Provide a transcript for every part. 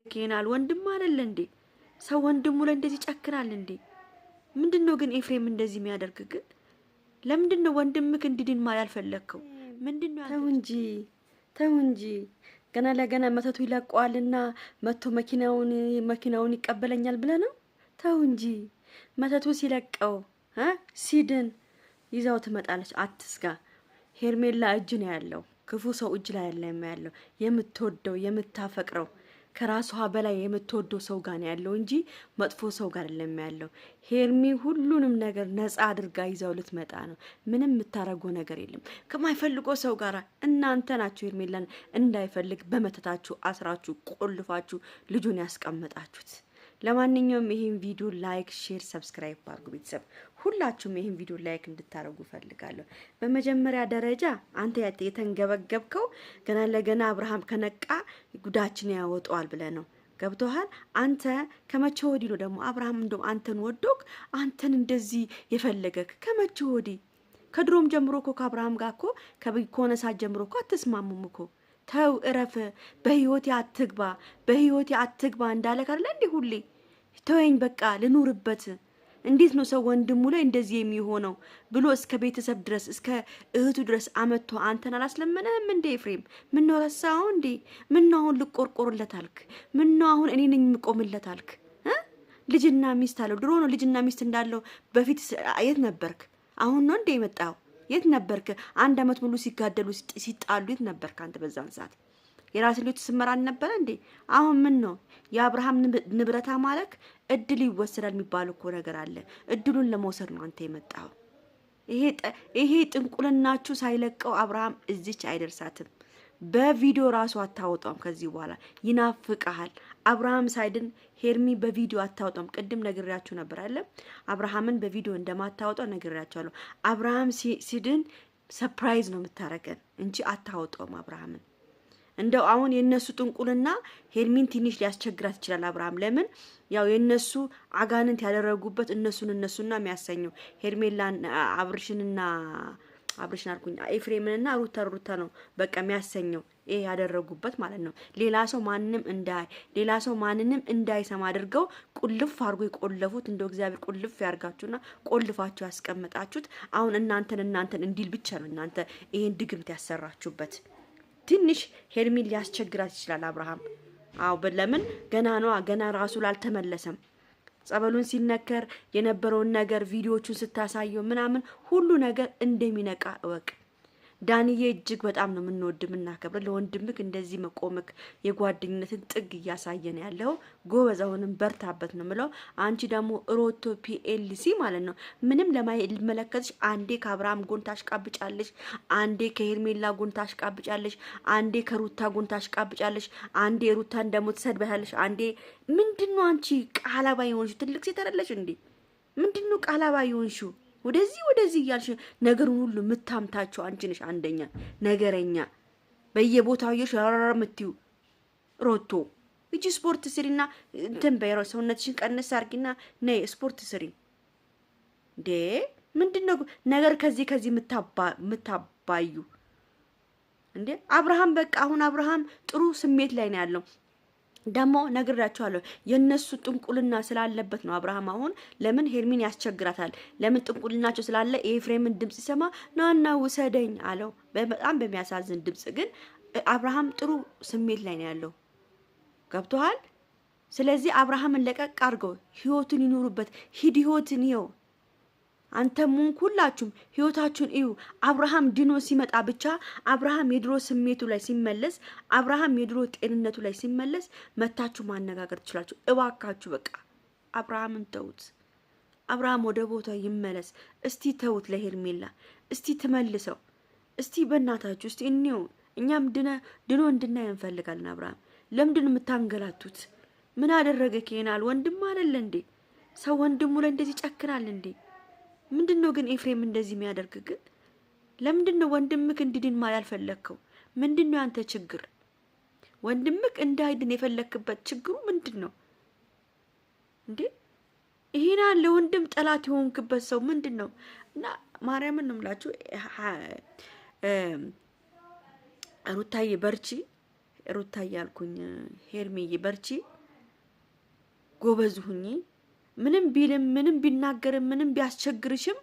ኬናል ወንድም አይደል እንዴ? ሰው ወንድሙ ላይ እንደዚህ ጨክናል እንዴ? ምንድነው ግን ኤፍሬም እንደዚህ የሚያደርግ ግን? ለምንድነው ወንድምክ እንዲድን ማለት ያልፈለከው? ምንድነው? ተው እንጂ ገና ለገና መተቱ ይለቀዋልና መጥቶ መኪናውን ይቀበለኛል ብለህ ነው? ተው እንጂ መተቱ ሲለቀው ሲድን ይዛው ትመጣለች። አትስጋ። ሄርሜላ እጅ ነው ያለው። ክፉ ሰው እጅ ላይ ያለው የምትወደው የምታፈቅረው ከራሷ በላይ የምትወደው ሰው ጋር ነው ያለው እንጂ መጥፎ ሰው ጋር አይደለም ያለው። ሄርሚ ሁሉንም ነገር ነፃ አድርጋ ይዛው ልትመጣ ነው። ምንም የምታረገው ነገር የለም ከማይፈልገው ሰው ጋር። እናንተ ናችሁ ሄርሜላን እንዳይፈልግ በመተታችሁ አስራችሁ ቆልፋችሁ ልጁን ያስቀመጣችሁት። ለማንኛውም ይሄን ቪዲዮ ላይክ፣ ሼር፣ ሰብስክራይብ አድርጉ። ቤተሰብ ሁላችሁም ይሄን ቪዲዮ ላይክ እንድታረጉ ፈልጋለሁ። በመጀመሪያ ደረጃ አንተ የተንገበገብከው ገና ለገና አብርሃም ከነቃ ጉዳችን ያወጣዋል ብለህ ነው። ገብቶሃል? አንተ ከመቼ ወዲህ ነው ደግሞ አብርሃም እንደው አንተን ወዶክ አንተን እንደዚህ የፈለገክ? ከመቼ ወዲህ? ከድሮም ጀምሮ እኮ ከአብርሃም ጋር እኮ ከሆነ ሰዓት ጀምሮ እኮ አትስማሙም እኮ። ተው እረፍ። በህይወቴ አትግባ እንዳለ ካለ እንዴ ሁሌ ተወኝ በቃ ልኑርበት። እንዴት ነው ሰው ወንድሙ ላይ እንደዚህ የሚሆነው ብሎ እስከ ቤተሰብ ድረስ እስከ እህቱ ድረስ አመጥቶ አንተን አላስለመነም እንዴ ኤፍሬም? ምን ነው ረሳው እንዴ? ምን ነው አሁን ልቆርቆርለት አልክ? ምን ነው አሁን እኔ ነኝ የምቆምለት አልክ? ልጅና ሚስት አለው። ድሮ ነው ልጅና ሚስት እንዳለው በፊት የት ነበርክ? አሁን ነው እንዴ የመጣው? የት ነበርክ? 1 አመት ሙሉ ሲጋደሉ ሲጣሉ የት ነበርክ አንተ በዛን ሰዓት? የራስ ልጅ ትስመራን ነበር እንዴ? አሁን ምን ነው የአብርሃም ንብረታ ማለክ እድል ይወሰዳል የሚባል እኮ ነገር አለ። እድሉን ለመውሰድ ነው አንተ የመጣው። ይሄ ጥንቁልናችሁ ሳይለቀው አብርሃም እዚች አይደርሳትም። በቪዲዮ ራሱ አታወጣም። ከዚህ በኋላ ይናፍቃል። አብርሃም ሳይድን ሄርሚ በቪዲዮ አታወጣም። ቅድም ነግሬያችሁ ነበር አለ አብርሃምን በቪዲዮ እንደማታወጣው ነግሬያችኋለሁ። አብርሃም ሲድን ሰርፕራይዝ ነው የምታረገን እንጂ አታወጣውም አብርሃምን። እንደው አሁን የነሱ ጥንቁልና ሄርሚን ትንሽ ሊያስቸግራት ይችላል። አብርሃም ለምን ያው የነሱ አጋንንት ያደረጉበት እነሱና የሚያሰኘው ሄርሜላን አብርሽን አልኩኝ ኤፍሬምንና ሩታ ነው በቃ የሚያሰኘው ይሄ ያደረጉበት ማለት ነው። ሌላ ሰው ማንንም እንዳይሰማ አድርገው ቁልፍ አድርጎ የቆለፉት። እንደው እግዚአብሔር ቁልፍ ያርጋችሁና ቆልፋችሁ ያስቀመጣችሁት። አሁን እናንተን እንዲል ብቻ ነው እናንተ ይሄን ድግምት ያሰራችሁበት። ትንሽ ሄርሚን ሊያስቸግራት ይችላል አብርሃም። ለምን ገና ራሱ ላልተመለሰም ጸበሉን ሲነከር የነበረውን ነገር ቪዲዮቹን ስታሳየው ምናምን ሁሉ ነገር እንደሚነቃ እወቅ። ዳንዬ እጅግ በጣም ነው የምንወድምና ከብረ ለወንድምክ እንደዚህ መቆምክ የጓደኝነትን ጥግ እያሳየን ያለው ጎበዝ። አሁንም በርታበት ነው ምለው። አንቺ ደግሞ ሮቶ ፒኤልሲ ማለት ነው ምንም ለማይመለከትሽ አንዴ ከአብርሃም ጎን ታሽቃብጫለሽ፣ አንዴ ከሄርሜላ ጎን ታሽቃብጫለሽ፣ አንዴ ከሩታ ጎን ታሽቃብጫለሽ፣ አንዴ ሩታን ደግሞ ትሰድበታለሽ። አንዴ ምንድነው አንቺ ቃላባ ይሆንሽ? ትልቅ ሴት አይደለሽ እንዴ? ምንድነው ቃላባ ይሆንሽ? ወደዚህ እያልሽ ነገሩን ሁሉ ምታምታቸው አንቺ ነሽ። አንደኛ ነገረኛ በየቦታው የምትዩ ሮቶ እጂ ስፖርት ስሪና እንትን በይሮ ሰውነትሽን ቀነስ አርጊና ነይ ስፖርት ስሪ። እንዴ ምንድነው ነገር ከዚህ ምታባዩ እንዴ? አብርሃም በቃ አሁን አብርሃም ጥሩ ስሜት ላይ ነው ያለው። ደግሞ ነግራችኋለሁ የነሱ ጥንቁልና ስላለበት ነው አብርሃም አሁን ለምን ሄርሚን ያስቸግራታል? ለምን ጥንቁልናቸው ስላለ ኤፍሬምን ድምጽ ሲሰማ ናና ውሰደኝ አለው። በጣም በሚያሳዝን ድምጽ ግን አብርሃም ጥሩ ስሜት ላይ ነው ያለው። ገብቶሃል? ስለዚህ አብርሃምን ለቀቅ አድርገው ህይወቱን ይኑሩበት። ሂድ ህይወትን ይው። አንተም ሁላችሁም ህይወታችሁን እዩ። አብርሃም ድኖ ሲመጣ ብቻ አብርሃም የድሮ ስሜቱ ላይ ሲመለስ፣ አብርሃም የድሮ ጤንነቱ ላይ ሲመለስ መታችሁ ማነጋገር ትችላችሁ። እባካችሁ በቃ አብርሃምን ተውት። አብርሃም ወደ ቦታው ይመለስ። እስቲ ተውት። ለሄርሜላ እስቲ ትመልሰው። እስቲ በእናታችሁ እስቲ እንየው። እኛም ድኖ እንድናይ እንፈልጋለን። አብርሃም ለምንድን የምታንገላቱት? ምን አደረገ? ኬናል ወንድም አይደል እንዴ? ሰው ወንድሙ ላይ እንደዚህ ጨክናል እንዴ? ምንድነው ግን ኤፍሬም እንደዚህ የሚያደርግ ግን? ለምንድነው ወንድምክ እንዲድን ማለት ያልፈለከው? ምንድነው ያንተ ችግር? ወንድምክ እንዳይድን የፈለክበት ችግሩ ምንድነው እንዴ? ይሄና ለወንድም ጠላት የሆንክበት ሰው ምንድነው? እና ማርያምን ነው የምላችሁ ሩታዬ በርቺ። ሩታዬ አልኩኝ ሄርሜዬ በርቺ። ጎበዝ ሁኚ። ምንም ቢልም ምንም ቢናገርም ምንም ቢያስቸግርሽም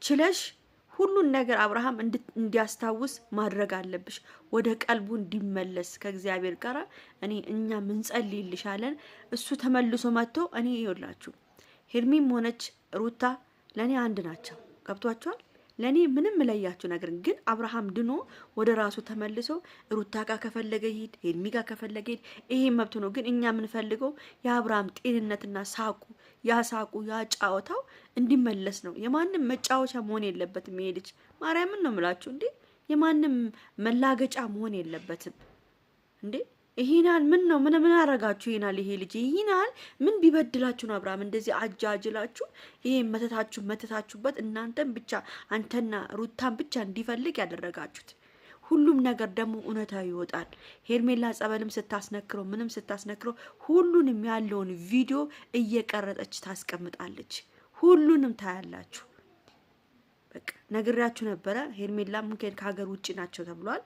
ችለሽ ሁሉን ነገር አብርሃም እንዲያስታውስ ማድረግ አለብሽ። ወደ ቀልቡ እንዲመለስ ከእግዚአብሔር ጋር እኛ ምን ጸልይልሻለን። እሱ ተመልሶ መጥቶ እኔ ይኸውላችሁ ሄርሚም ሆነች ሩታ ለኔ አንድ ናቸው። ገብቷቸዋል። ለኔ ምንም ለያችሁ ነገር ግን አብርሃም ድኖ ወደ ራሱ ተመልሶ ሩታ ጋር ከፈለገ ይሄድ፣ ሄርሚ ጋር ከፈለገ ይሄድ፣ ይሄ መብቱ ነው። ግን እኛ የምንፈልገው የአብርሃም ጤንነትና ሳቁ ያ ጫወታው እንዲመለስ ነው። የማንም መጫወቻ መሆን የለበትም። ይሄ ልጅ ማርያምን ነው የምላችሁ እንዴ፣ የማንም መላገጫ መሆን የለበትም እንዴ። ይሄናል ምን ነው ምን አረጋችሁ? ይሄናል ይሄ ልጅ ይሄናል ምን ቢበድላችሁ ነው አብርሃም እንደዚህ አጃጅላችሁ ይሄ መተታችሁበት እናንተን ብቻ አንተና ሩታን ብቻ እንዲፈልግ ያደረጋችሁት? ሁሉም ነገር ደግሞ እውነታው ይወጣል። ሄርሜላ ጸበልም ስታስነክረው ምንም ስታስነክረው ሁሉንም ያለውን ቪዲዮ እየቀረጠች ታስቀምጣለች። ሁሉንም ታያላችሁ። በቃ ነግሬያችሁ ነበረ። ሄርሜላ ሙከን ከሀገር ውጪ ናቸው ተብሏል።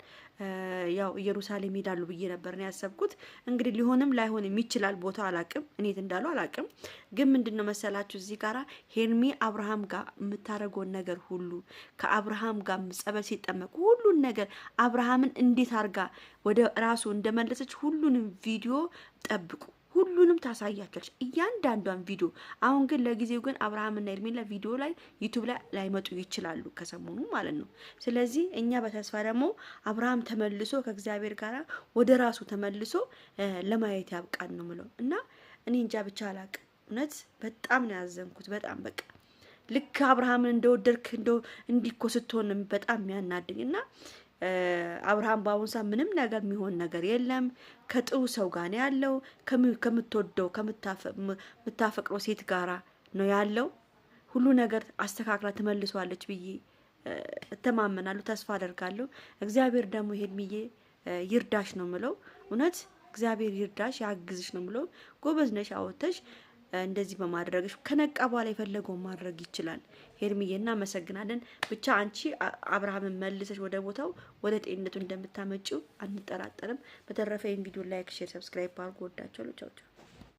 ያው ኢየሩሳሌም ሄዳሉ ብዬ ነበር ነው ያሰብኩት። እንግዲህ ሊሆንም ላይሆንም ይችላል። ቦታው አላቅም፣ እኔት እንዳሉ አላቅም። ግን ምንድነው መሰላችሁ እዚህ ጋራ ሄርሚ አብርሃም ጋር የምታደርገውን ነገር ሁሉ ከአብርሃም ጋር ጸበል ሲጠመቁ ሁሉን ነገር አብርሃምን እንዴት አርጋ ወደ ራሱ እንደመለሰች ሁሉንም ቪዲዮ ጠብቁ። ሁሉንም ታሳያቸዋለች እያንዳንዷን ቪዲዮ። አሁን ግን ለጊዜው ግን አብርሃምና ሄርሜላ ቪዲዮ ላይ ዩቲዩብ ላይ ላይመጡ ይችላሉ ከሰሞኑ ማለት ነው። ስለዚህ እኛ በተስፋ ደግሞ አብርሃም ተመልሶ ከእግዚአብሔር ጋር ወደ ራሱ ተመልሶ ለማየት ያብቃን ነው ምለው እና እኔ እንጃ ብቻ አላቅም። እውነት በጣም ነው ያዘንኩት። በጣም በቃ ልክ አብርሃምን እንደወደድክ እንዲኮ ስትሆን በጣም የሚያናድኝ እና አብርሃም በአሁኑ ሰዓት ምንም ነገር የሚሆን ነገር የለም። ከጥሩ ሰው ጋር ነው ያለው። ከምትወደው ከምታፈቅረው ሴት ጋራ ነው ያለው። ሁሉ ነገር አስተካክላ ትመልሷለች ብዬ እተማመናለሁ፣ ተስፋ አደርጋለሁ። እግዚአብሔር ደግሞ ሄርሚዬ ይርዳሽ ነው ምለው። እውነት እግዚአብሔር ይርዳሽ ያግዝሽ ነው ምለው። ጎበዝ ነሽ አወተሽ እንደዚህ በማድረግሽ ከነቃ በኋላ የፈለገውን ማድረግ ይችላል። ሄርሚዬ እናመሰግናለን። ብቻ አንቺ አብርሃምን መልሰሽ ወደ ቦታው ወደ ጤንነቱ እንደምታመጪው አንጠራጠርም። በተረፈ ይሄን ቪዲዮ ላይክ፣ ሼር፣ ሰብስክራይብ አድርጉ። ወዳችኋለሁ። ቻው ቻው።